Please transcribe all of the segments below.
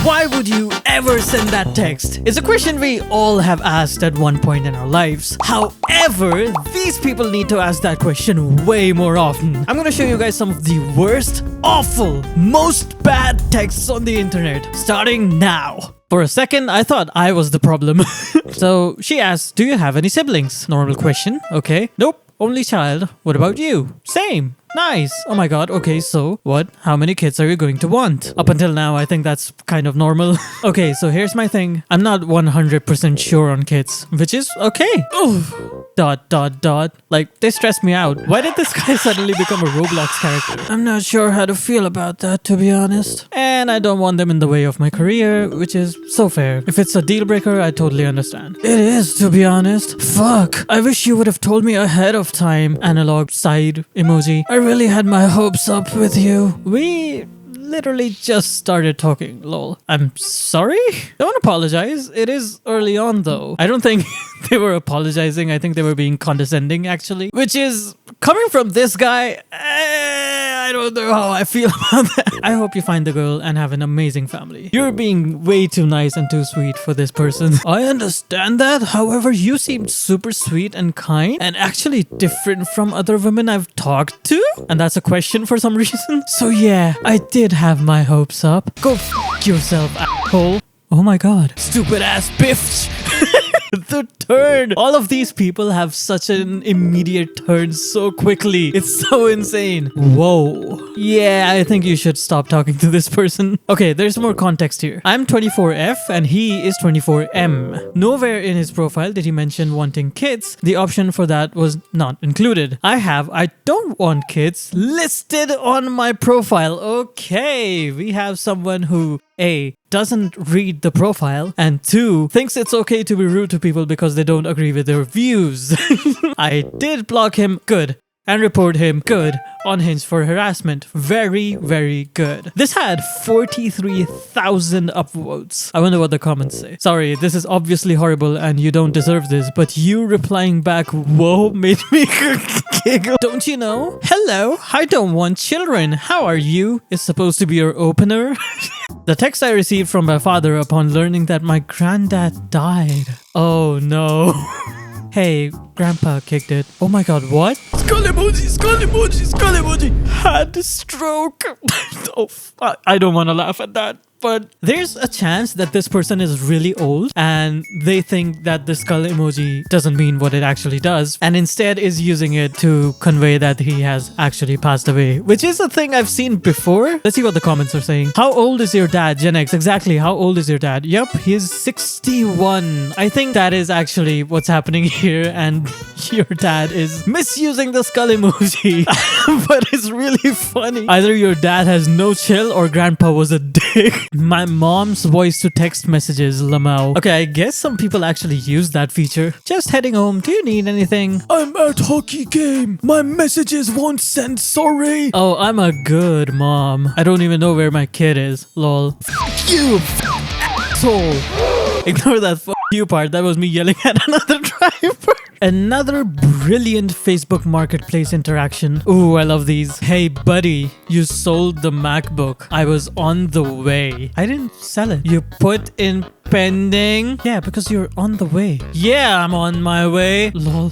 Why would you ever send that text? It's a question we all have asked at one point in our lives. However, these people need to ask that question way more often. I'm gonna show you guys some of the worst, awful, most bad texts on the internet, starting now. For a second, I thought I was the problem. So she asked, do you have any siblings? Normal question. Okay. Nope. Only child. What about you? Same. Nice. Oh my god. Okay, so what? How many kids are you going to want? Up until now, I think that's kind of normal. Okay, so here's my thing. I'm not 100% sure on kids, which is okay. Oof. ... Like, they stress me out. Why did this guy suddenly become a Roblox character? I'm not sure how to feel about that, to be honest. And I don't want them in the way of my career, which is so fair. If it's a deal breaker, I totally understand. It is, to be honest. Fuck. I wish you would have told me ahead of time. Analog side emoji. I really had my hopes up with you. We literally just started talking, lol. I'm sorry? Don't apologize. It is early on though. I don't think they were apologizing. I think they were being condescending actually. Which is, coming from this guy, I don't know how I feel about that. I hope you find the girl and have an amazing family. You're being way too nice and too sweet for this person. I understand that. However, you seemed super sweet and kind and actually different from other women I've talked to. And that's a question for some reason. So yeah, I did have my hopes up. Go f yourself, asshole. Oh my god. Stupid ass bitch. The turn. All of these people have such an immediate turn so quickly. It's so insane. Whoa. Yeah, I think you should stop talking to this person. Okay, there's more context here. I'm 24F and he is 24M. Nowhere in his profile did he mention wanting kids. The option for that was not included. I don't want kids listed on my profile. Okay, we have someone who A, doesn't read the profile, and 2, thinks it's okay to be rude to people because they don't agree with their views. I did block him, good, and report him, good, on Hinge for harassment. Very, very good. This had 43,000 upvotes. I wonder what the comments say. Sorry, this is obviously horrible and you don't deserve this, but you replying back, whoa, made me giggle. Don't you know? Hello, I don't want children. How are you? Is supposed to be your opener. The text I received from my father upon learning that my granddad died. Oh no. Hey, grandpa kicked it. Oh my god, what? Skull emoji, skull emoji, skull emoji. Had a stroke. Oh, I don't want to laugh at that. But there's a chance that this person is really old and they think that the skull emoji doesn't mean what it actually does and instead is using it to convey that he has actually passed away, which is a thing I've seen before. Let's see what the comments are saying. How old is your dad? Gen X, exactly. How old is your dad? Yup, he's 61. I think that is actually what's happening here and your dad is misusing the skull emoji. But it's really funny. Either your dad has no chill or grandpa was a dick. My mom's voice to text messages, Lamau. Okay, I guess some people actually use that feature. Just heading home. Do you need anything? I'm at hockey game. My messages won't send, sorry. Oh, I'm a good mom. I don't even know where my kid is. Lol. F you, asshole. Ignore that f you part. That was me yelling at another driver. Another brilliant Facebook Marketplace interaction. Ooh, I love these. Hey buddy, you sold the MacBook. I was on the way. I didn't sell it. You put in pending? Yeah, because you're on the way. Yeah, I'm on my way. Lol.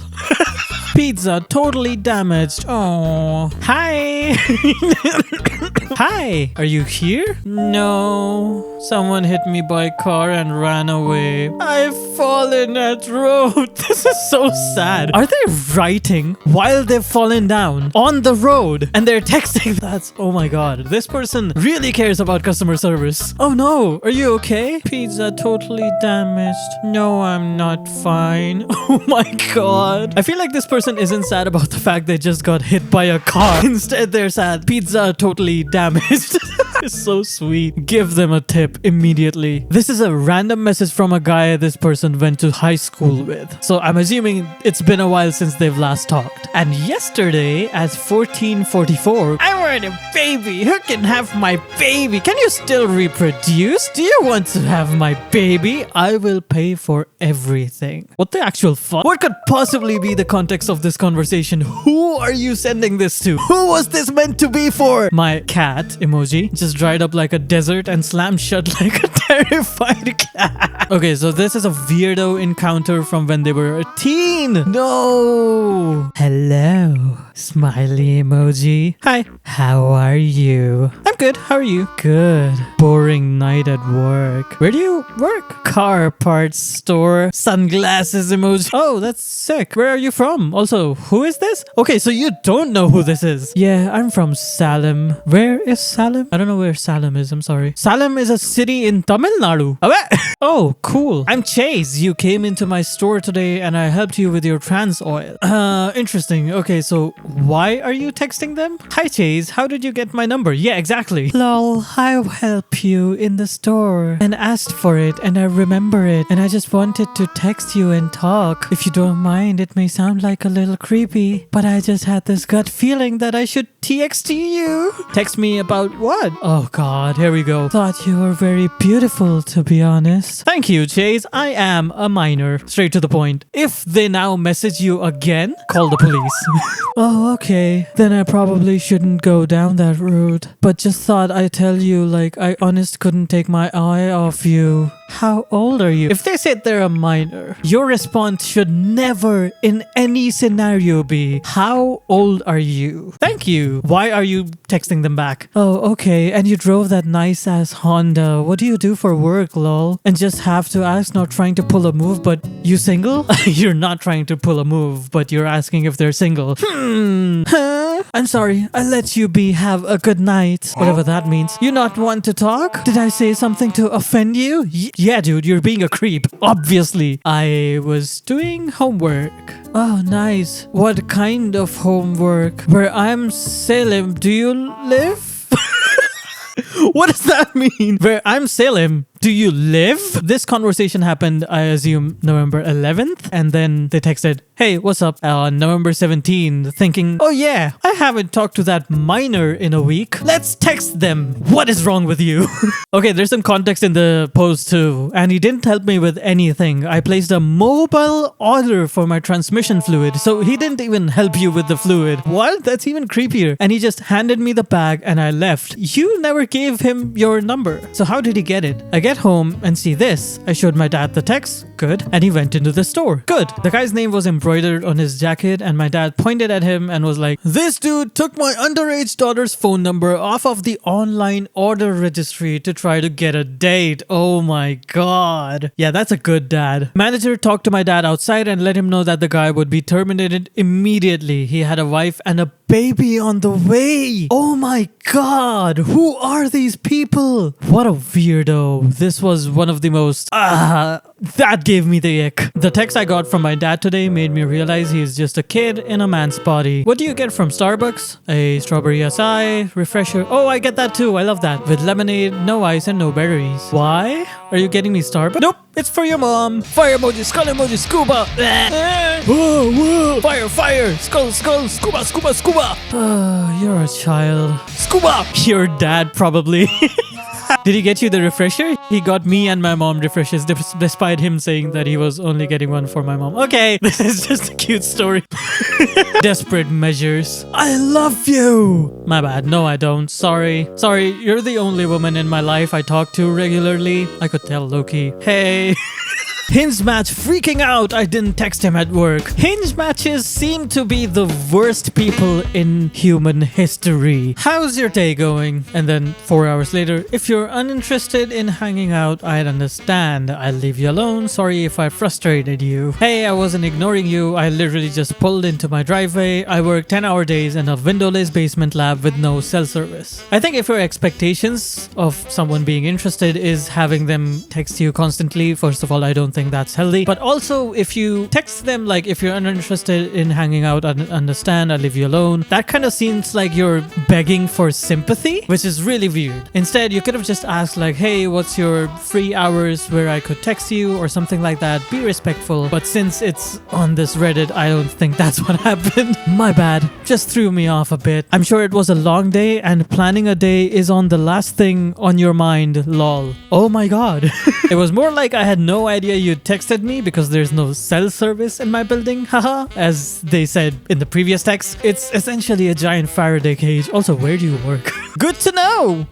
Pizza totally damaged. Oh. Hi. Hi. Are you here? No. Someone hit me by car and ran away. I've fallen at road. This is so sad. Are they writing while they've fallen down on the road and they're texting? That's, oh my god. This person really cares about customer service. Oh no. Are you okay? Pizza totally damaged. No, I'm not fine. Oh my god. I feel like this person isn't sad about the fact they just got hit by a car. Instead, they're sad. Pizza totally damaged. It's so sweet. Give them a tip immediately. This is a random message from a guy this person went to high school with. So I'm assuming it's been a while since they've last talked. And yesterday at 14:44, I want a baby. Who can have my baby? Can you still reproduce? Do you want to have my baby? I will pay for everything. What the actual fuck? What could possibly be the context of this conversation? Who are you sending this to? Who was this meant to be for? My cat emoji just dried up like a desert and slammed shut like a Verified class. Okay, so this is a weirdo encounter from when they were a teen. No. Hello. Smiley emoji. Hi. How are you? I'm good. How are you? Good. Boring night at work. Where do you work? Car parts store. Sunglasses emoji. Oh, that's sick. Where are you from? Also, who is this? Okay, so you don't know who this is. Yeah, I'm from Salem. Where is Salem? I don't know where Salem is. I'm sorry. Salem is a city in Tamil Nadu. Oh, cool. I'm Chase. You came into my store today and I helped you with your trans oil. Interesting. Okay, so why are you texting them? Hi, Chase. How did you get my number? Yeah, exactly. Lol, I'll help you in the store and asked for it and I remember it and I just wanted to text you and talk. If you don't mind, it may sound like a little creepy, but I just had this gut feeling that I should TXT you. Text me about what? Oh god, here we go. Thought you were very beautiful, to be honest. Thank you, Chase. I am a minor. Straight to the point. If they now message you again, call the police. Oh, okay. Then I probably shouldn't go down that route. But just thought I'd tell you, like, I honest couldn't take my eye off you. How old are you? If they said they're a minor, your response should never in any scenario be, how old are you? Thank you. Why are you texting them back? Oh, okay. And you drove that nice ass Honda. What do you do for work, lol? And just have to ask, not trying to pull a move, but you single? You're not trying to pull a move, but you're asking if they're single. Huh? I'm sorry. I let you be. Have a good night. Whatever that means. You not want to talk? Did I say something to offend you? Yeah, dude, you're being a creep. Obviously. I was doing homework. Oh, nice. What kind of homework? Where I'm Salem, do you live? What does that mean? Where I'm Salem, do you live? This conversation happened, I assume, November 11th. And then they texted, hey, what's up? On November 17th, thinking, oh yeah, I haven't talked to that minor in a week. Let's text them. What is wrong with you? Okay, there's some context in the post too. And he didn't help me with anything. I placed a mobile order for my transmission fluid. So he didn't even help you with the fluid. What? That's even creepier. And he just handed me the bag and I left. You never gave him your number. So how did he get it? I get home and see this. I showed my dad the text. Good. And he went into the store. Good. The guy's name was embroidered on his jacket and my dad pointed at him and was like, this dude took my underage daughter's phone number off of the online order registry to try to get a date. Oh my god. Yeah, that's a good dad. Manager talked to my dad outside and let him know that the guy would be terminated immediately. He had a wife and a baby on the way. Oh my god. Who are these people? What a weirdo. This was one of the most that gave me the ick. The text I got from my dad today made me realize he's just a kid in a man's body. What do you get from Starbucks? A strawberry acai, refresher. Oh, I get that too. I love that. With lemonade, no ice and no berries. Why? Are you getting me Starbucks? Nope, it's for your mom. Fire emoji, skull emoji, scuba. Whoa, whoa. Fire, fire. Skull, skull, scuba, scuba, scuba. You're a child. Scuba. Your dad probably. Did he get you the refresher? He got me and my mom refreshers despite him saying that he was only getting one for my mom. Okay, this is just a cute story. Desperate measures. I love you. My bad. No, I don't. Sorry. Sorry, you're the only woman in my life I talk to regularly. I could tell Loki. Hey. Hinge match freaking out I didn't text him at work. Hinge matches seem to be the worst people in human history. How's your day going? And then 4 hours later, if you're uninterested in hanging out, I'd understand. I'll leave you alone. Sorry if I frustrated you. Hey, I wasn't ignoring you. I literally just pulled into my driveway. I work 10-hour days in a windowless basement lab with no cell service. I think if your expectations of someone being interested is having them text you constantly, first of all, I don't think that's healthy. But also, if you text them like, if you're uninterested in hanging out, I understand, I'll leave you alone, that kind of seems like you're begging for sympathy, which is really weird. Instead, you could have just asked like, hey, what's your free hours where I could text you or something like that. Be respectful. But since it's on this Reddit, I don't think that's what happened. My bad. Just threw me off a bit. I'm sure it was a long day and planning a day is on the last thing on your mind, lol. Oh my god. It was more like I had no idea you texted me because there's no cell service in my building, haha. As they said in the previous text, it's essentially a giant Faraday cage. Also, where do you work? Good to know!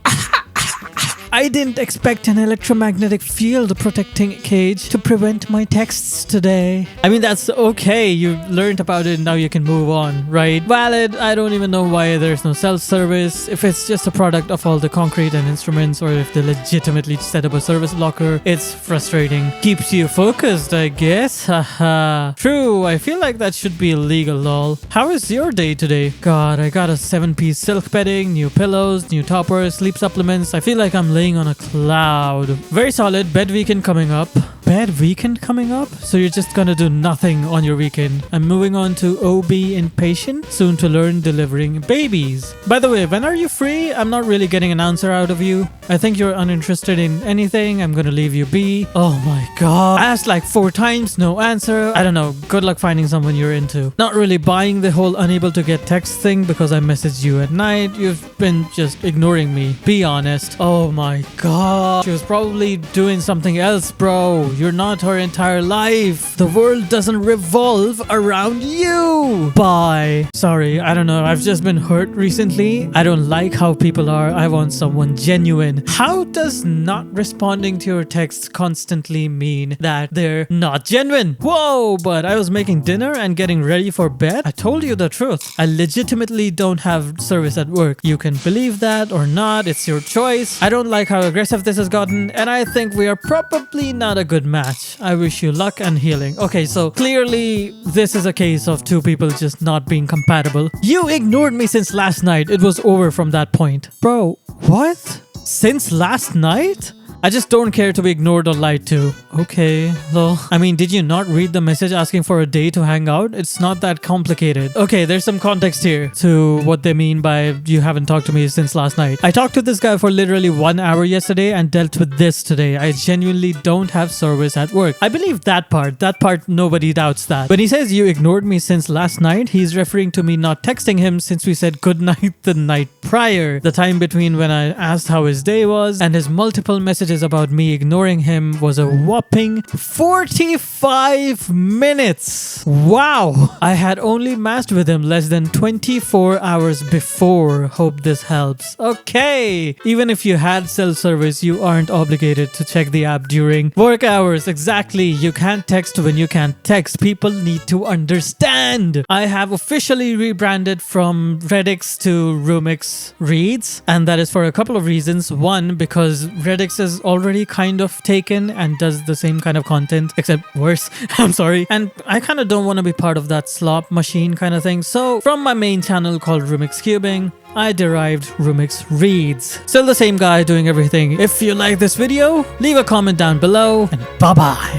I didn't expect an electromagnetic field protecting cage to prevent my texts today. I mean, that's okay. You learned about it, now you can move on, right? Valid. I don't even know why there's no self-service. If it's just a product of all the concrete and instruments, or if they legitimately set up a service blocker, it's frustrating. Keeps you focused, I guess. Haha. True, I feel like that should be illegal, lol. How is your day today? God, I got a 7-piece silk bedding, new pillows, new toppers, sleep supplements. I feel like I'm laying on a cloud. Very solid. Bed weekend coming up. Bed weekend coming up? So you're just gonna do nothing on your weekend. I'm moving on to OB inpatient, soon to learn delivering babies. By the way, when are you free? I'm not really getting an answer out of you. I think you're uninterested in anything. I'm gonna leave you be. Oh my god. I asked like 4 times, no answer. I don't know. Good luck finding someone you're into. Not really buying the whole unable to get text thing because I messaged you at night. You've been just ignoring me. Be honest. Oh my god. She was probably doing something else, bro. You're not her entire life. The world doesn't revolve around you. Bye. Sorry, I don't know. I've just been hurt recently. I don't like how people are. I want someone genuine. How does not responding to your texts constantly mean that they're not genuine? Whoa, but I was making dinner and getting ready for bed. I told you the truth. I legitimately don't have service at work. You can believe that or not. It's your choice. I don't like how aggressive this has gotten, and I think we are probably not a good match. I wish you luck and healing. Okay, so clearly this is a case of 2 people just not being compatible. You ignored me since last night. It was over from that point. Bro, what? Since last night? I just don't care to be ignored or lied to. Okay, well, I mean, did you not read the message asking for a day to hang out? It's not that complicated. Okay, there's some context here to what they mean by you haven't talked to me since last night. I talked to this guy for literally 1 hour yesterday and dealt with this today. I genuinely don't have service at work. I believe that part. That part, nobody doubts that. When he says you ignored me since last night, he's referring to me not texting him since we said goodnight the night prior. The time between when I asked how his day was and his multiple messages about me ignoring him was a whopping 45 minutes. Wow. I had only matched with him less than 24 hours before. Hope this helps. Okay. Even if you had self-service, you aren't obligated to check the app during work hours. Exactly. You can't text when you can't text. People need to understand. I have officially rebranded from Reddix to Roomix Reads, and that is for a couple of reasons. One, because Reddix is already kind of taken and does the same kind of content except worse. I'm sorry. And I kind of don't want to be part of that slop machine kind of thing. So from my main channel called Roomix Cubing, I derived Roomix Reads. Still the same guy doing everything. If you like this video, leave a comment down below and bye bye.